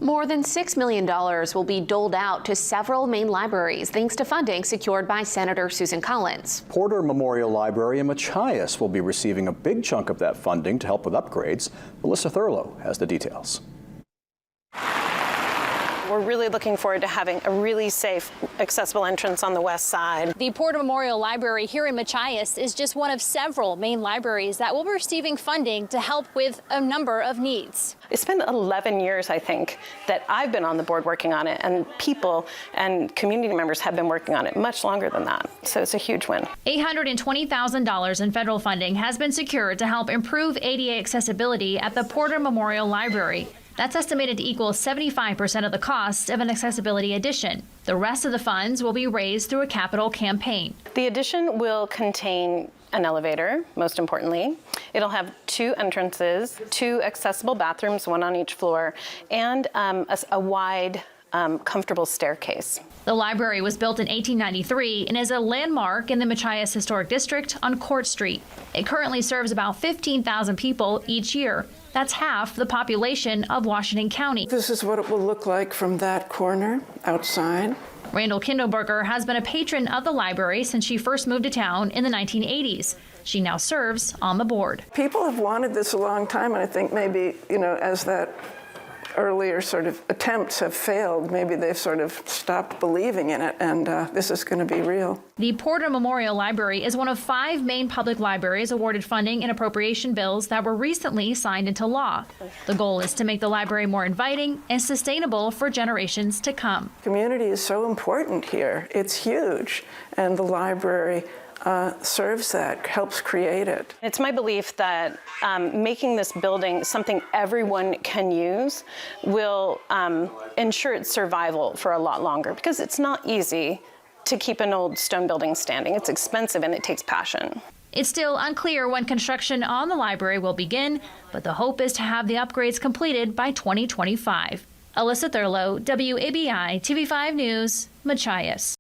More than $6 million will be doled out to several Maine libraries thanks to funding secured by Senator Susan Collins. Porter Memorial Library in Machias will be receiving a big chunk of that funding to help with upgrades. Melissa Thurlow has the details. We're really looking forward to having a really safe, accessible entrance on the west side. The Porter Memorial Library here in Machias is just one of several Maine libraries that will be receiving funding to help with a number of needs. It's been 11 years, I think, that I've been on the board working on it, and people and community members have been working on it much longer than that. So it's a huge win. $820,000 in federal funding has been secured to help improve ADA accessibility at the Porter Memorial Library. That's estimated to equal 75% of the cost of an accessibility addition. The rest of the funds will be raised through a capital campaign. The addition will contain an elevator, most importantly. It'll have 2 entrances, 2 accessible bathrooms, 1 on each floor, and a wide, comfortable staircase. The library was built in 1893 and is a landmark in the Machias Historic District on Court Street. It currently serves about 15,000 people each year. That's half the population of Washington County. This is what it will look like from that corner outside. Randall Kindleberger has been a patron of the library since she first moved to town in the 1980s. She now serves on the board. People have wanted this a long time, and I think maybe, as that earlier sort of attempts have failed, maybe they've sort of stopped believing in it, and this is going to be real. The Porter Memorial Library is one of 5 Maine public libraries awarded funding in appropriation bills that were recently signed into law. The goal is to make the library more inviting and sustainable for generations to come. Community is so important here. It's huge, and the library serves that, helps create it. It's my belief that making this building something everyone can use will ensure its survival for a lot longer, because it's not easy to keep an old stone building standing. It's expensive and it takes passion. It's still unclear when construction on the library will begin, but the hope is to have the upgrades completed by 2025. Alyssa Thurlow, WABI TV5 News, Machias.